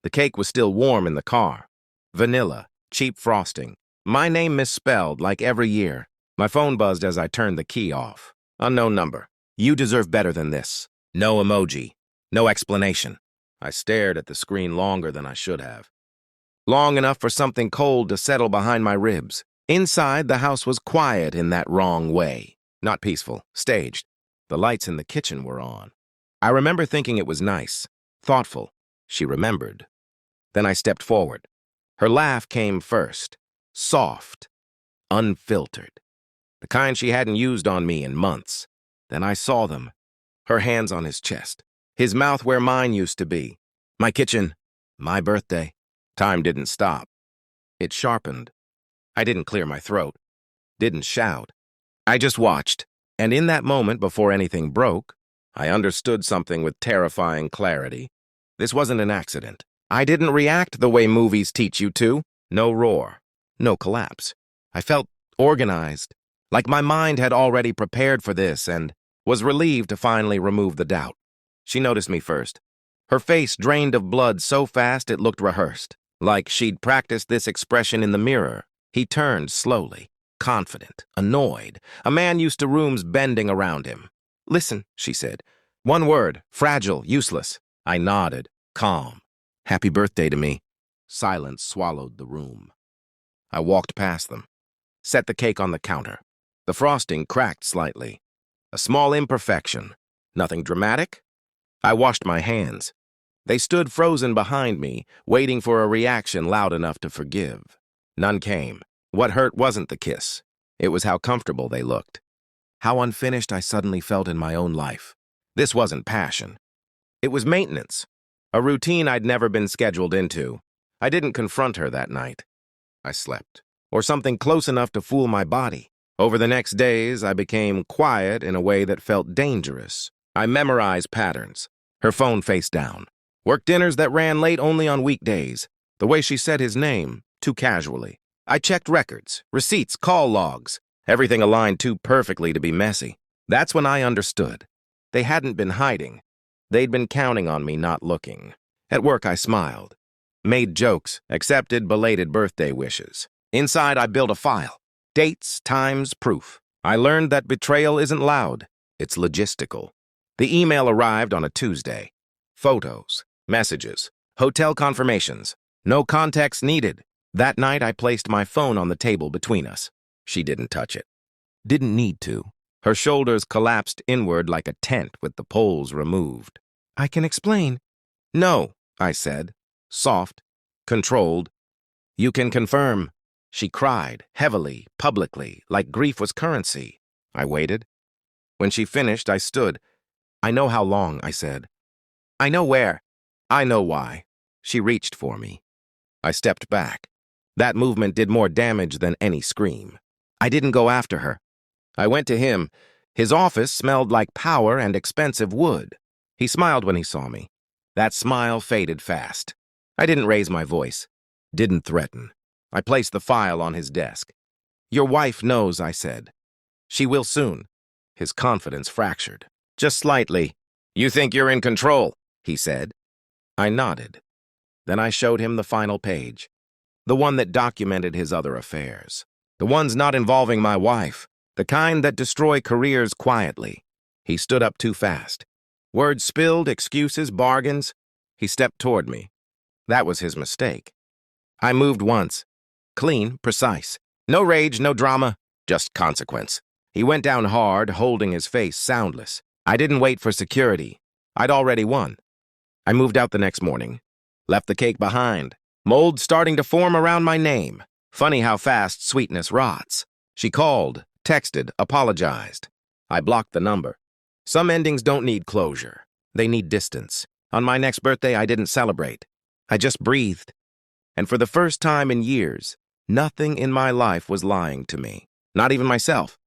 The cake was still warm in the car. Vanilla, cheap frosting. My name misspelled like every year. My phone buzzed as I turned the key off. Unknown number. You deserve better than this. No emoji. No explanation. I stared at the screen longer than I should have. Long enough for something cold to settle behind my ribs. Inside, the house was quiet in that wrong way. Not peaceful, staged. The lights in the kitchen were on. I remember thinking it was nice, thoughtful. She remembered. Then I stepped forward. Her laugh came first. Soft, unfiltered. The kind she hadn't used on me in months. Then I saw them. Her hands on his chest. His mouth where mine used to be. My kitchen. My birthday. Time didn't stop. It sharpened. I didn't clear my throat. Didn't shout. I just watched. And in that moment, before anything broke, I understood something with terrifying clarity. This wasn't an accident. I didn't react the way movies teach you to. No roar. No collapse. I felt organized, like my mind had already prepared for this and was relieved to finally remove the doubt. She noticed me first. Her face drained of blood so fast it looked rehearsed, like she'd practiced this expression in the mirror. He turned slowly, confident, annoyed, a man used to rooms bending around him. Listen, she said. One word, fragile, useless. I nodded, calm. Happy birthday to me. Silence swallowed the room. I walked past them, set the cake on the counter. The frosting cracked slightly. A small imperfection. Nothing dramatic. I washed my hands. They stood frozen behind me, waiting for a reaction loud enough to forgive. None came. What hurt wasn't the kiss. It was how comfortable they looked. How unfinished I suddenly felt in my own life. This wasn't passion. It was maintenance. A routine I'd never been scheduled into. I didn't confront her that night. I slept. Or something close enough to fool my body. Over the next days, I became quiet in a way that felt dangerous. I memorized patterns. Her phone face down. Work dinners that ran late only on weekdays. The way she said his name, too casually. I checked records, receipts, call logs. Everything aligned too perfectly to be messy. That's when I understood. They hadn't been hiding. They'd been counting on me not looking. At work, I smiled. Made jokes, accepted belated birthday wishes. Inside, I built a file. Dates, times, proof. I learned that betrayal isn't loud. It's logistical. The email arrived on a Tuesday. Photos, messages, hotel confirmations. No context needed. That night, I placed my phone on the table between us. She didn't touch it. Didn't need to. Her shoulders collapsed inward like a tent with the poles removed. I can explain. No, I said. Soft, controlled. You can confirm. She cried, heavily, publicly, like grief was currency. I waited. When she finished, I stood. I know how long, I said. I know where. I know why. She reached for me. I stepped back. That movement did more damage than any scream. I didn't go after her. I went to him. His office smelled like power and expensive wood. He smiled when he saw me. That smile faded fast. I didn't raise my voice. Didn't threaten. I placed the file on his desk. Your wife knows, I said. She will soon. His confidence fractured. Just slightly. You think you're in control, he said. I nodded. Then I showed him the final page. The one that documented his other affairs. The ones not involving my wife. The kind that destroy careers quietly. He stood up too fast. Words spilled, excuses, bargains. He stepped toward me. That was his mistake. I moved once. Clean, precise. No rage, no drama, just consequence. He went down hard, holding his face soundless. I didn't wait for security. I'd already won. I moved out the next morning. Left the cake behind. Mold starting to form around my name. Funny how fast sweetness rots. She called, texted, apologized. I blocked the number. Some endings don't need closure. They need distance. On my next birthday, I didn't celebrate. I just breathed. And for the first time in years, nothing in my life was lying to me. Not even myself.